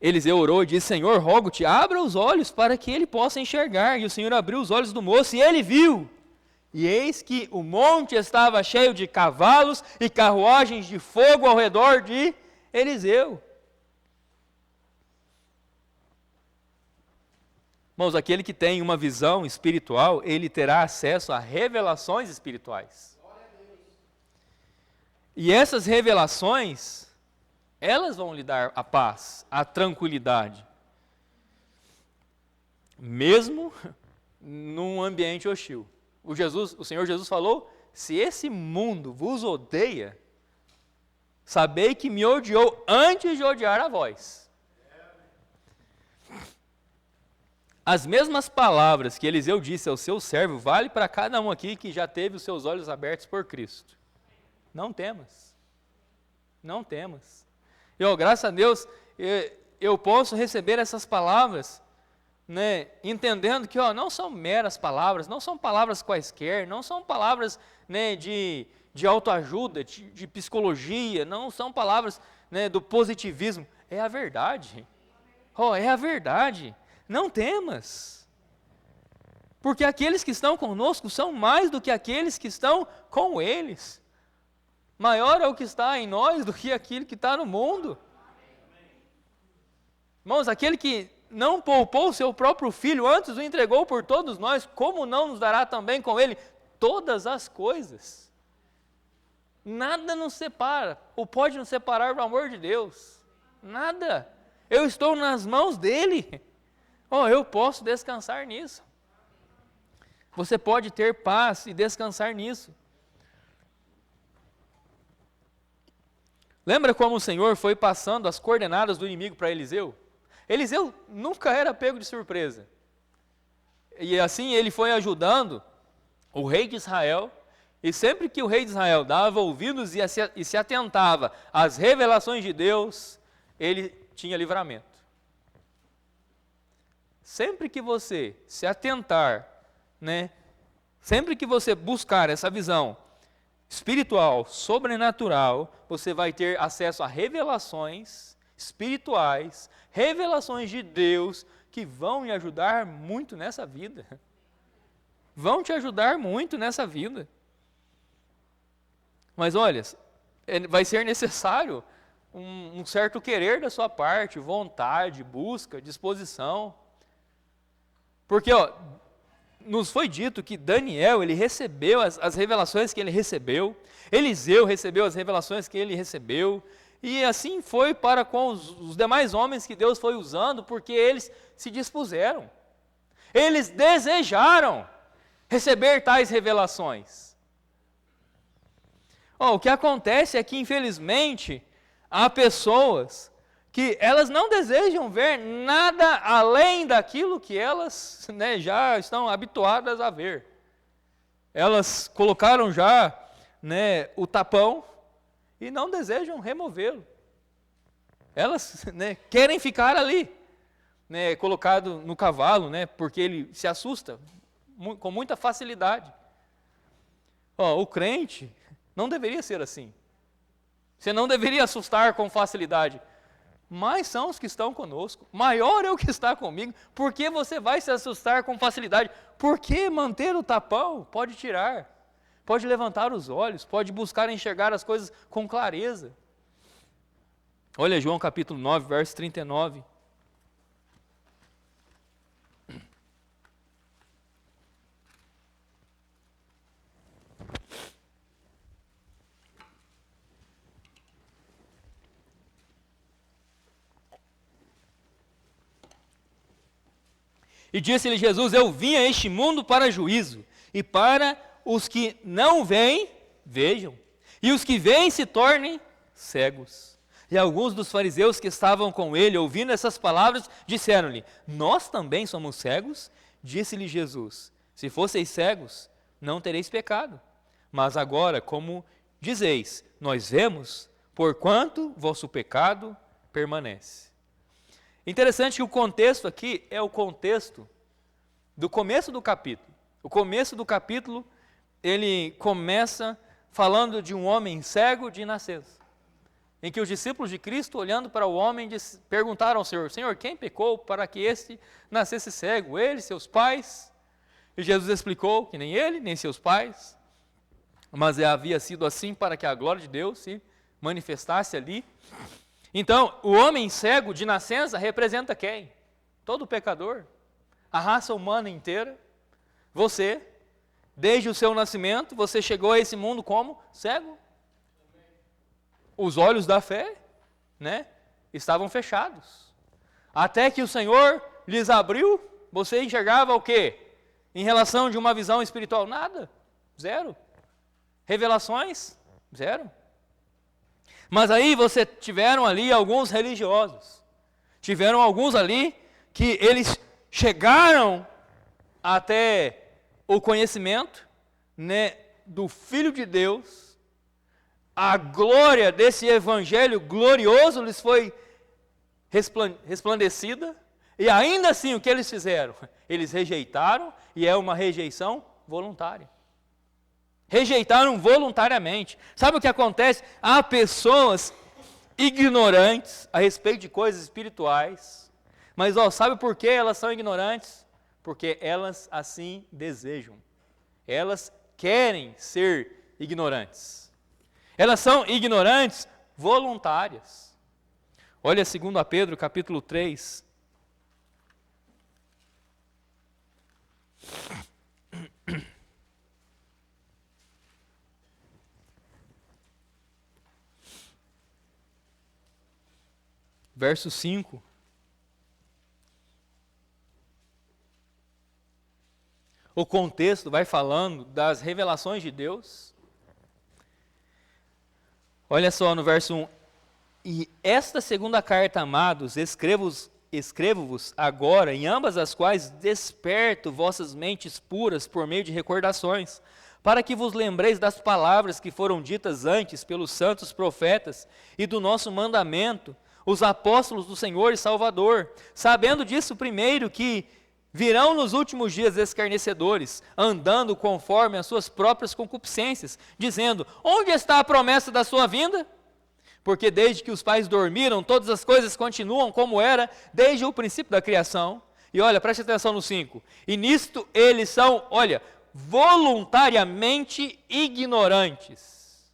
Eliseu orou e disse: Senhor, rogo-te, abra os olhos para que ele possa enxergar. E o Senhor abriu os olhos do moço e ele viu. E eis que o monte estava cheio de cavalos e carruagens de fogo ao redor de Eliseu. Irmãos, aquele que tem uma visão espiritual, ele terá acesso a revelações espirituais. E essas revelações, elas vão lhe dar a paz, a tranquilidade. Mesmo num ambiente hostil. O Senhor Jesus falou: se esse mundo vos odeia, sabei que me odiou antes de odiar a vós. As mesmas palavras que Eliseu disse ao seu servo, vale para cada um aqui que já teve os seus olhos abertos por Cristo. Não temas. Não temas. Graças a Deus, eu posso receber essas palavras, entendendo que não são meras palavras, não são palavras quaisquer, não são palavras de autoajuda, de psicologia, não são palavras do positivismo. É a verdade. É a verdade. Não temas, porque aqueles que estão conosco são mais do que aqueles que estão com eles. Maior é o que está em nós do que aquele que está no mundo. Irmãos, aquele que não poupou o seu próprio filho, antes o entregou por todos nós, como não nos dará também com ele todas as coisas? Nada nos separa, ou pode nos separar do amor de Deus. Nada. Eu estou nas mãos dele. Eu posso descansar nisso. Você pode ter paz e descansar nisso. Lembra como o Senhor foi passando as coordenadas do inimigo para Eliseu? Eliseu nunca era pego de surpresa. E assim ele foi ajudando o rei de Israel, e sempre que o rei de Israel dava ouvidos e se atentava às revelações de Deus, ele tinha livramento. Sempre que você se atentar, né, sempre que você buscar essa visão espiritual, sobrenatural, você vai ter acesso a revelações espirituais, revelações de Deus, que vão lhe ajudar muito nessa vida. Vão te ajudar muito nessa vida. Mas olha, vai ser necessário um certo querer da sua parte, vontade, busca, disposição. Porque, nos foi dito que Daniel, ele recebeu as revelações que ele recebeu, Eliseu recebeu as revelações que ele recebeu, e assim foi para com os demais homens que Deus foi usando, porque eles se dispuseram, eles desejaram receber tais revelações. O que acontece é que, infelizmente, há pessoas que elas não desejam ver nada além daquilo que elas, né, já estão habituadas a ver. Elas colocaram já, né, o tapão e não desejam removê-lo. Elas, né, querem ficar ali, né, colocado no cavalo, né, porque ele se assusta com muita facilidade. O crente não deveria ser assim. Você não deveria assustar com facilidade. Mas são os que estão conosco. Maior é o que está comigo. Por que você vai se assustar com facilidade? Por que manter o tapão? Pode tirar. Pode levantar os olhos. Pode buscar enxergar as coisas com clareza. Olha João capítulo 9, verso 39. E disse-lhe Jesus: eu vim a este mundo para juízo, e para os que não veem, vejam, e os que veem se tornem cegos. E alguns dos fariseus que estavam com ele, ouvindo essas palavras, disseram-lhe: nós também somos cegos? Disse-lhe Jesus: se fosseis cegos, não tereis pecado. Mas agora, como dizeis, nós vemos, porquanto vosso pecado permanece. Interessante que o contexto aqui é o contexto do começo do capítulo. O começo do capítulo, ele começa falando de um homem cego de nascença, em que os discípulos de Cristo, olhando para o homem, perguntaram ao Senhor: Senhor, quem pecou para que este nascesse cego? Ele, seus pais? E Jesus explicou que nem ele, nem seus pais, mas havia sido assim para que a glória de Deus se manifestasse ali. Então, o homem cego de nascença representa quem? Todo pecador, a raça humana inteira. Você, desde o seu nascimento, você chegou a esse mundo como cego. Os olhos da fé, né, estavam fechados. Até que o Senhor lhes abriu, você enxergava o quê? Em relação de uma visão espiritual? Nada, zero. Revelações? Zero. Mas aí você tiveram ali alguns religiosos, tiveram alguns ali que eles chegaram até o conhecimento, né, do Filho de Deus, a glória desse evangelho glorioso lhes foi resplandecida, e ainda assim o que eles fizeram? Eles rejeitaram, e é uma rejeição voluntária. Rejeitaram voluntariamente. Sabe o que acontece? Há pessoas ignorantes a respeito de coisas espirituais, mas sabe por que elas são ignorantes? Porque elas assim desejam. Elas querem ser ignorantes. Elas são ignorantes voluntárias. Olha 2 Pedro capítulo 3. Verso 5. o contexto vai falando das revelações de Deus. Olha só no verso 1. E esta segunda carta, amados, escrevo-vos agora, em ambas as quais desperto vossas mentes puras por meio de recordações, para que vos lembreis das palavras que foram ditas antes pelos santos profetas e do nosso mandamento, os apóstolos do Senhor e Salvador, sabendo disso primeiro que virão nos últimos dias escarnecedores, andando conforme as suas próprias concupiscências, dizendo: onde está a promessa da sua vinda? Porque desde que os pais dormiram, todas as coisas continuam como era desde o princípio da criação. E olha, preste atenção no 5. E nisto eles são, olha, voluntariamente ignorantes,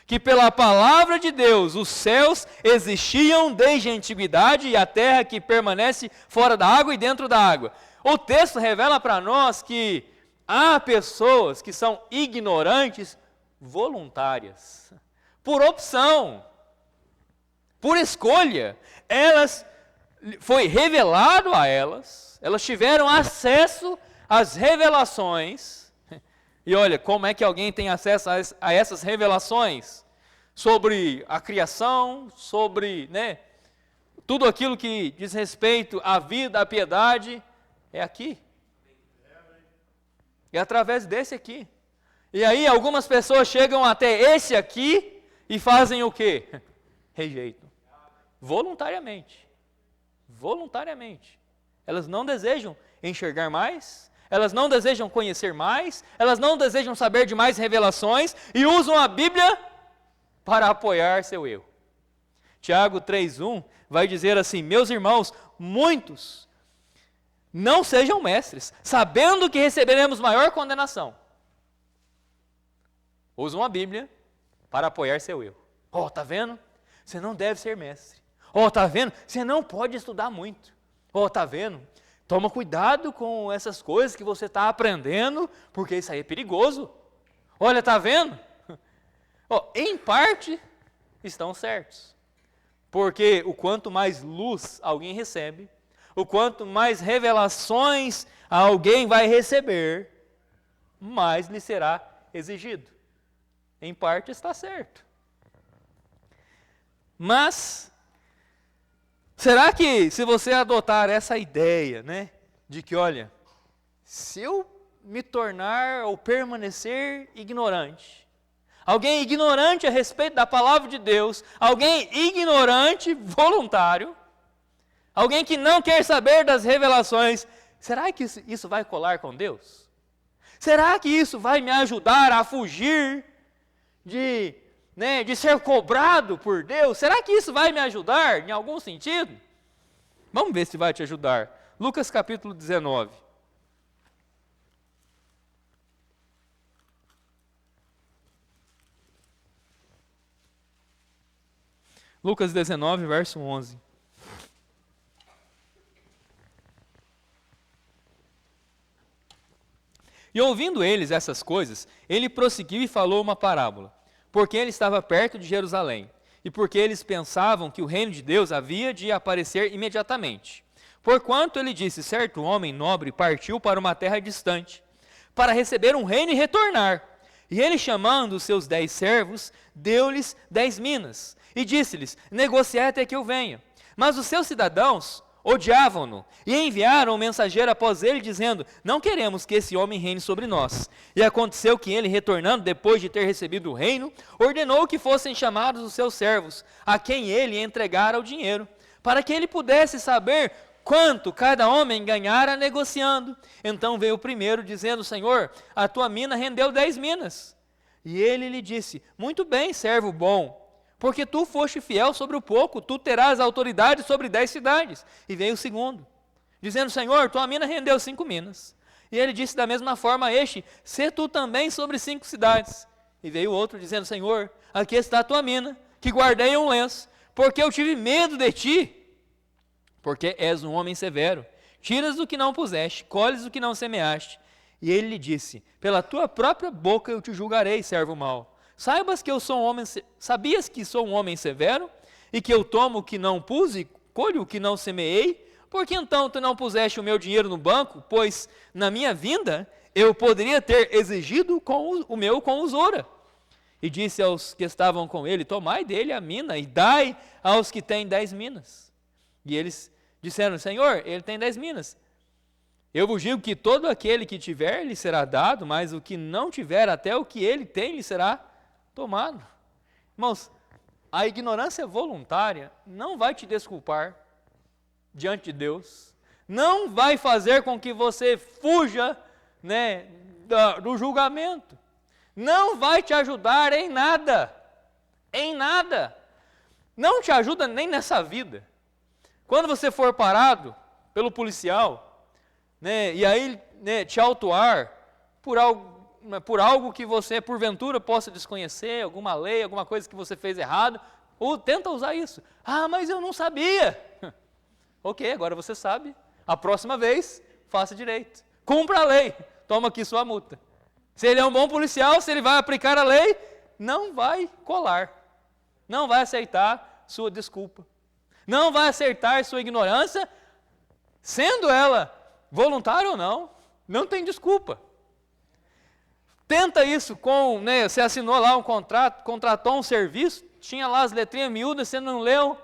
que pela palavra de Deus os céus existiam desde a antiguidade e a terra que permanece fora da água e dentro da água. O texto revela para nós que há pessoas que são ignorantes voluntárias, por opção, por escolha. Foi revelado a elas tiveram acesso às revelações. E olha, como é que alguém tem acesso a essas revelações? Sobre a criação, sobre tudo aquilo que diz respeito à vida, à piedade, é aqui. É através desse aqui. E aí algumas pessoas chegam até esse aqui e fazem o quê? Rejeitam. Voluntariamente. Voluntariamente. Elas não desejam enxergar mais, elas não desejam conhecer mais, elas não desejam saber de mais revelações e usam a Bíblia para apoiar seu erro. Tiago 3:1 vai dizer assim: meus irmãos, muitos não sejam mestres, sabendo que receberemos maior condenação. Usam a Bíblia para apoiar seu erro. Tá vendo? Você não deve ser mestre. Tá vendo? Você não pode estudar muito. Tá vendo? Toma cuidado com essas coisas que você está aprendendo, porque isso aí é perigoso. Olha, tá vendo? Em parte, estão certos. Porque o quanto mais luz alguém recebe, o quanto mais revelações alguém vai receber, mais lhe será exigido. Em parte está certo. Mas, será que se você adotar essa ideia, de que, olha, se eu me tornar ou permanecer ignorante, alguém ignorante a respeito da palavra de Deus, alguém ignorante voluntário, alguém que não quer saber das revelações, será que isso vai colar com Deus? Será que isso vai me ajudar a fugir de ser cobrado por Deus? Será que isso vai me ajudar em algum sentido? Vamos ver se vai te ajudar. Lucas capítulo 19. Lucas 19, verso 11. E ouvindo eles essas coisas, ele prosseguiu e falou uma parábola, porque ele estava perto de Jerusalém, e porque eles pensavam que o reino de Deus havia de aparecer imediatamente. Porquanto ele disse: certo homem nobre partiu para uma terra distante, para receber um reino e retornar. E ele, chamando os seus 10 servos, deu-lhes 10 minas, e disse-lhes: negociai até que eu venha. Mas os seus cidadãos odiavam-no, e enviaram um mensageiro após ele, dizendo: não queremos que esse homem reine sobre nós. E aconteceu que ele, retornando depois de ter recebido o reino, ordenou que fossem chamados os seus servos, a quem ele entregara o dinheiro, para que ele pudesse saber quanto cada homem ganhara negociando. Então veio o primeiro, dizendo: Senhor, a tua mina rendeu 10 minas. E ele lhe disse: muito bem, servo bom, porque tu foste fiel sobre o pouco, tu terás autoridade sobre 10 cidades. E veio o segundo, dizendo: Senhor, tua mina rendeu 5 minas. E ele disse da mesma forma a este: sê tu também sobre 5 cidades. E veio o outro, dizendo: Senhor, aqui está a tua mina, que guardei um lenço, porque eu tive medo de ti, porque és um homem severo. Tiras o que não puseste, colhes o que não semeaste. E ele lhe disse: pela tua própria boca eu te julgarei, servo mau. Sabias que sou um homem severo, e que eu tomo o que não pus e colho o que não semeei? por que então tu não puseste o meu dinheiro no banco? Pois na minha vinda eu poderia ter exigido o meu com usura. E disse aos que estavam com ele, tomai dele a mina e dai aos que têm 10 minas. E eles disseram, Senhor, ele tem 10 minas. Eu vos digo que todo aquele que tiver lhe será dado, mas o que não tiver, até o que ele tem lhe será tomado. Irmãos, a ignorância voluntária não vai te desculpar diante de Deus, não vai fazer com que você fuja, né, do julgamento, não vai te ajudar em nada, não te ajuda nem nessa vida. Quando você for parado pelo policial, né, e aí, né, te autuar por algo que você porventura possa desconhecer, alguma lei, alguma coisa que você fez errado, ou tenta usar isso. Ah, mas eu não sabia. Ok, agora você sabe. A próxima vez, faça direito. Cumpra a lei. Toma aqui sua multa. Se ele é um bom policial, se ele vai aplicar a lei, não vai colar. Não vai aceitar sua desculpa. Não vai aceitar sua ignorância, sendo ela voluntária ou não. Não tem desculpa. Tenta isso com, né, você assinou lá um contrato, contratou um serviço, tinha lá as letrinhas miúdas, você não leu.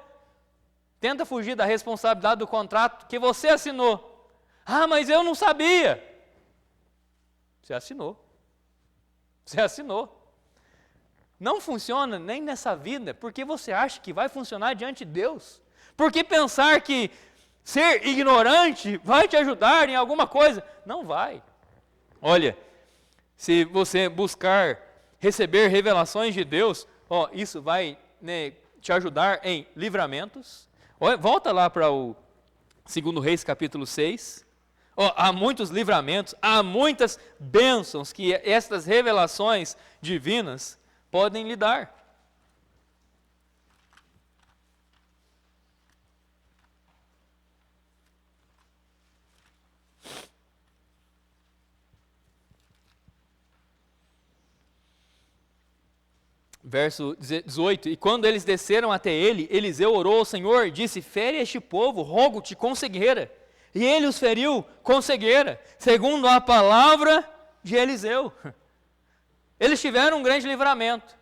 Tenta fugir da responsabilidade do contrato que você assinou. Ah, mas eu não sabia. Você assinou. Você assinou. Não funciona nem nessa vida, porque você acha que vai funcionar diante de Deus. Porque pensar que ser ignorante vai te ajudar em alguma coisa. Não vai. Olha, se você buscar receber revelações de Deus, isso vai, né, te ajudar em livramentos. Volta lá para o 2 Reis capítulo 6. Há muitos livramentos, há muitas bênçãos que estas revelações divinas podem lhe dar. Verso 18, e quando eles desceram até ele, Eliseu orou ao Senhor e disse, fere este povo, rogo-te com cegueira. E ele os feriu com cegueira, segundo a palavra de Eliseu. Eles tiveram um grande livramento.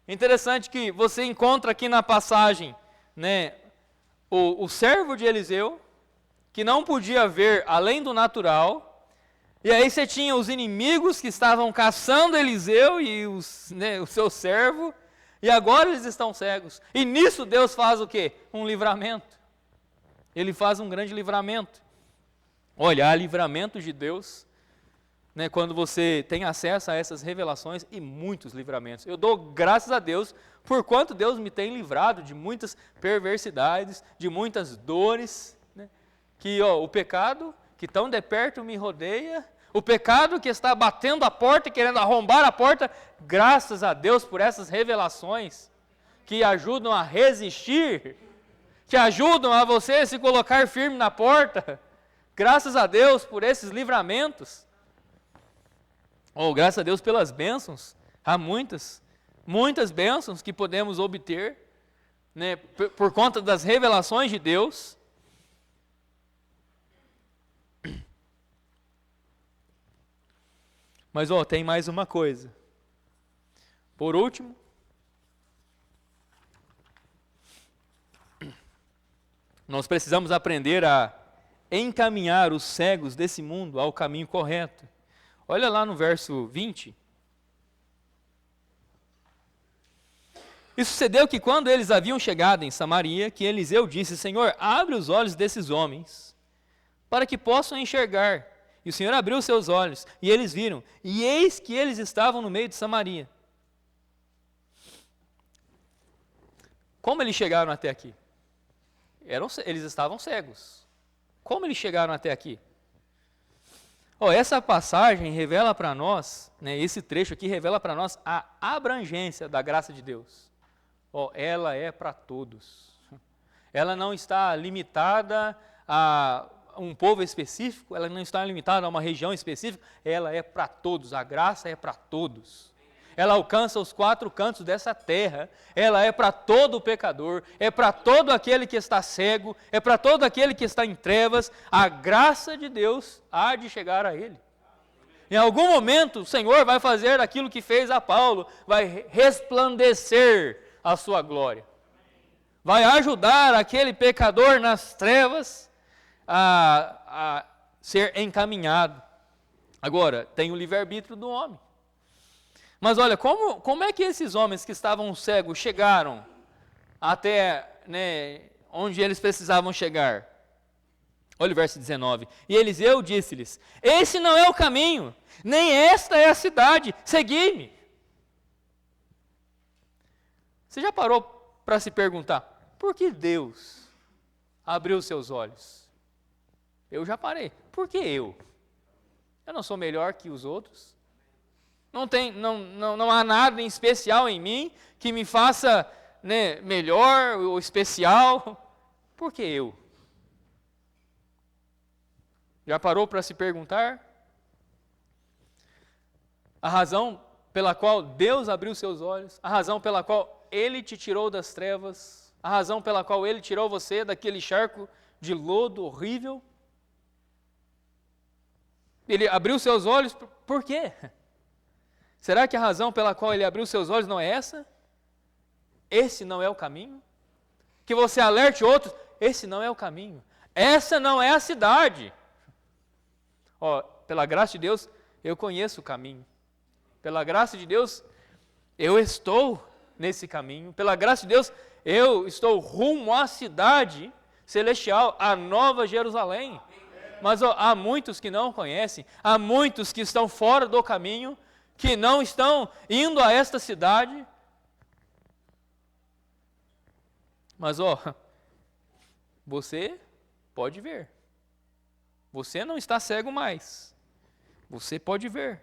Interessante que você encontra aqui na passagem, né, o servo de Eliseu, que não podia ver além do natural. E aí você tinha os inimigos que estavam caçando Eliseu e o seu servo, e agora eles estão cegos. E nisso Deus faz o quê? Um livramento. Ele faz um grande livramento. Olha, há livramentos de Deus, né, quando você tem acesso a essas revelações e muitos livramentos. Eu dou graças a Deus por quanto Deus me tem livrado de muitas perversidades, de muitas dores, né, que o pecado que tão de perto me rodeia, o pecado que está batendo a porta e querendo arrombar a porta, graças a Deus por essas revelações que ajudam a resistir, que ajudam a você se colocar firme na porta, graças a Deus por esses livramentos. Graças a Deus pelas bênçãos, há muitas bênçãos que podemos obter, né, por conta das revelações de Deus. Mas tem mais uma coisa. Por último, nós precisamos aprender a encaminhar os cegos desse mundo ao caminho correto. Olha lá no verso 20. E sucedeu que quando eles haviam chegado em Samaria, que Eliseu disse, Senhor, abre os olhos desses homens, para que possam enxergar. E o Senhor abriu seus olhos, e eles viram, e eis que eles estavam no meio de Samaria. Como eles chegaram até aqui? Eles estavam cegos. Como eles chegaram até aqui? Essa passagem revela para nós, né, esse trecho aqui revela para nós a abrangência da graça de Deus. Ela é para todos. Ela não está limitada a um povo específico, ela não está limitada a uma região específica, ela é para todos, a graça é para todos. ela alcança os 4 cantos dessa terra, ela é para todo pecador, é para todo aquele que está cego, é para todo aquele que está em trevas, a graça de Deus há de chegar a ele. Em algum momento o Senhor vai fazer aquilo que fez a Paulo, vai resplandecer a sua glória, vai ajudar aquele pecador nas trevas a ser encaminhado. Agora, tem o livre-arbítrio do homem. Mas olha, como é que esses homens que estavam cegos chegaram até onde eles precisavam chegar? Olha o verso 19. E Eliseu disse-lhes: esse não é o caminho, nem esta é a cidade, segui-me. Você já parou para se perguntar, por que Deus abriu seus olhos? Eu já parei. Por que eu? Eu não sou melhor que os outros? Não há nada em especial em mim que me faça melhor ou especial? Por que eu? Já parou para se perguntar? A razão pela qual Deus abriu seus olhos, a razão pela qual Ele te tirou das trevas, a razão pela qual Ele tirou você daquele charco de lodo horrível. Ele abriu seus olhos, por quê? Será que a razão pela qual Ele abriu seus olhos não é essa? Esse não é o caminho? Que você alerte outros, esse não é o caminho. Essa não é a cidade. Pela graça de Deus, eu conheço o caminho. Pela graça de Deus, eu estou nesse caminho. Pela graça de Deus, eu estou rumo à cidade celestial, à Nova Jerusalém. Mas há muitos que não conhecem, há muitos que estão fora do caminho, que não estão indo a esta cidade. Mas você pode ver. Você não está cego mais. Você pode ver.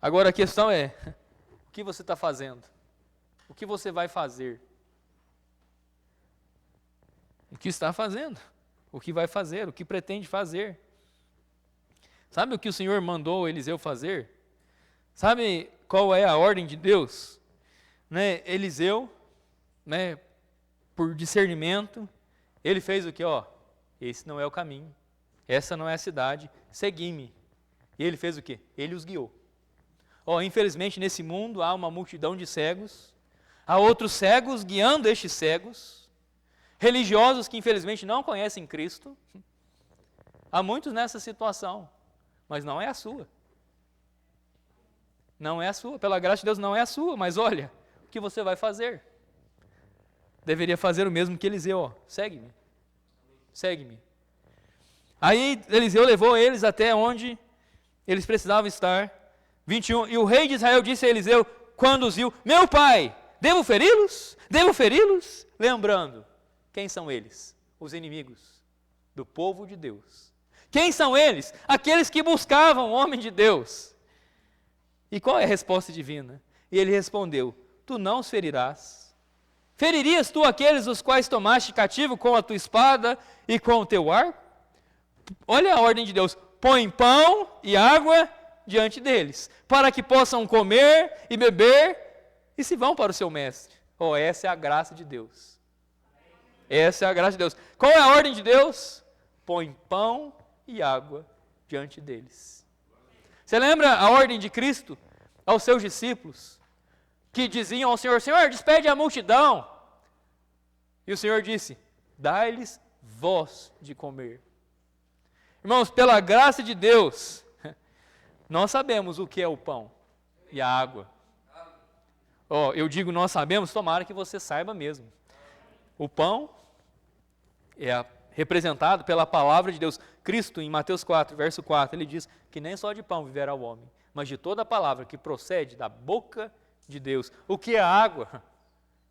Agora a questão é, o que você está fazendo? O que você vai fazer? O que está fazendo? O que vai fazer? O que pretende fazer? Sabe o que o Senhor mandou Eliseu fazer? Sabe qual é a ordem de Deus? Eliseu, por discernimento, ele fez o que? Esse não é o caminho, essa não é a cidade, segui-me. E ele fez o quê? Ele os guiou. Infelizmente nesse mundo há uma multidão de cegos, há outros cegos guiando estes cegos, religiosos que infelizmente não conhecem Cristo. Há muitos nessa situação, mas não é a sua. Não é a sua, pela graça de Deus não é a sua, mas olha, o que você vai fazer? Deveria fazer o mesmo que Eliseu, segue-me, segue-me. Aí Eliseu levou eles até onde eles precisavam estar. 21, e o rei de Israel disse a Eliseu, quando os viu: meu pai, devo feri-los? Devo feri-los? Lembrando, quem são eles? Os inimigos do povo de Deus. Quem são eles? Aqueles que buscavam o homem de Deus. E qual é a resposta divina? E ele respondeu: tu não os ferirás. Feririas tu aqueles os quais tomaste cativo com a tua espada e com o teu arco? Olha a ordem de Deus: põe pão e água diante deles, para que possam comer e beber e se vão para o seu mestre. Essa é a graça de Deus. Essa é a graça de Deus. Qual é a ordem de Deus? Põe pão e água diante deles. Você lembra a ordem de Cristo aos seus discípulos, que diziam ao Senhor: Senhor, despede a multidão. E o Senhor disse: dai-lhes vós de comer. Irmãos, pela graça de Deus, nós sabemos o que é o pão e a água. Eu digo nós sabemos, tomara que você saiba mesmo. O pão é representado pela palavra de Deus. Cristo, em Mateus 4, verso 4, ele diz que nem só de pão viverá o homem, mas de toda a palavra que procede da boca de Deus. O que é a água?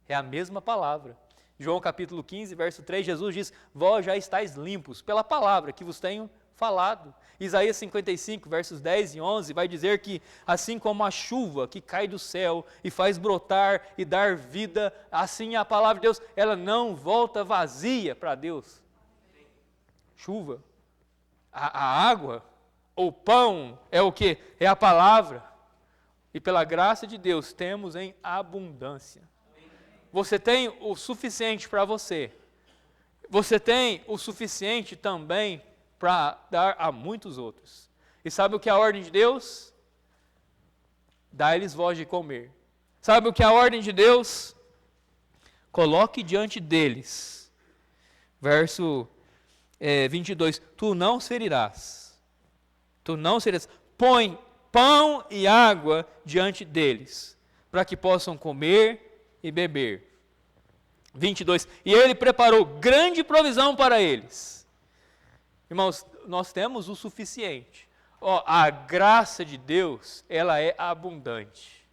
É a mesma palavra. João capítulo 15, verso 3, Jesus diz: vós já estáis limpos pela palavra que vos tenho falado. Isaías 55, versos 10 e 11, vai dizer que assim como a chuva que cai do céu e faz brotar e dar vida, assim a palavra de Deus, ela não volta vazia para Deus. Chuva, a água, O pão é o quê? É a palavra. E pela graça de Deus temos em abundância. Você tem o suficiente para você. Você tem o suficiente também para dar a muitos outros. E sabe o que é a ordem de Deus? Dá-lhes voz de comer. Sabe o que é a ordem de Deus? Coloque diante deles. Verso 22. Tu não ferirás. Tu não ferirás. Põe pão e água diante deles, para que possam comer e beber. 22. E ele preparou grande provisão para eles. Irmãos, nós temos o suficiente. A graça de Deus, ela é abundante.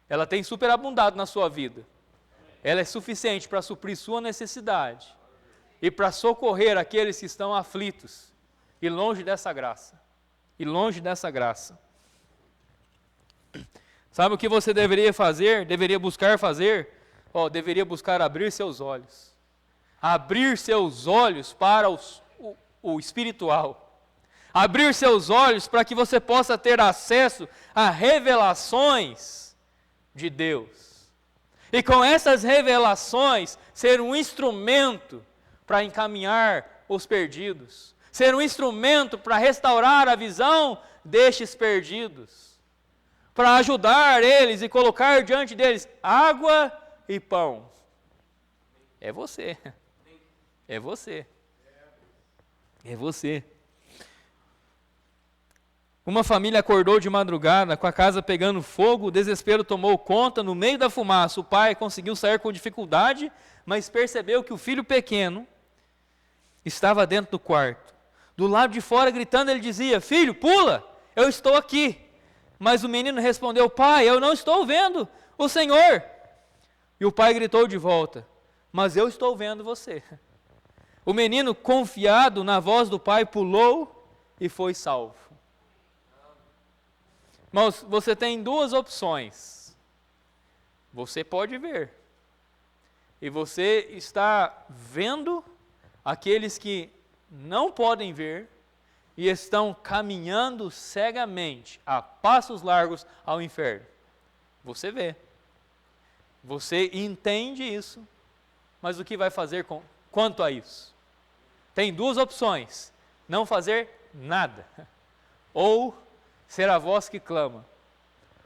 Ela tem superabundado na sua vida. Ela é suficiente para suprir sua necessidade e para socorrer aqueles que estão aflitos e longe dessa graça. E longe dessa graça. Sabe o que você deveria fazer? Deveria buscar fazer? Deveria buscar abrir seus olhos. Abrir seus olhos para o espiritual. Abrir seus olhos para que você possa ter acesso a revelações de Deus. E com essas revelações, ser um instrumento para encaminhar os perdidos. Ser um instrumento para restaurar a visão destes perdidos. Para ajudar eles e colocar diante deles água e pão. É você. É você. É você. Uma família acordou de madrugada com a casa pegando fogo, o desespero tomou conta, no meio da fumaça o pai conseguiu sair com dificuldade, mas percebeu que o filho pequeno estava dentro do quarto. Do lado de fora gritando ele dizia: filho, pula, eu estou aqui. Mas o menino respondeu: pai, eu não estou vendo o Senhor. E o pai gritou de volta: mas eu estou vendo você. O menino, confiado na voz do pai, pulou e foi salvo. Irmãos, você tem duas opções. Você pode ver. E você está vendo aqueles que não podem ver e estão caminhando cegamente, a passos largos, ao inferno. Você vê. Você entende isso. Mas o que vai fazer quanto a isso? Tem duas opções. Não fazer nada. Ou ser a voz que clama.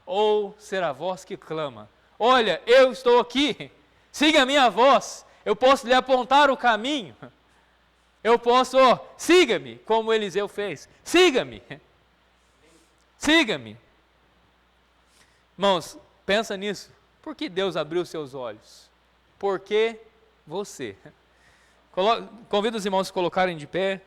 Ou ser a voz que clama. Olha, eu estou aqui. Siga a minha voz. Eu posso lhe apontar o caminho. Eu posso, siga-me, como Eliseu fez. Siga-me. Siga-me. Irmãos, pensa nisso. Por que Deus abriu seus olhos? Porque você. Convido os irmãos a se colocarem de pé.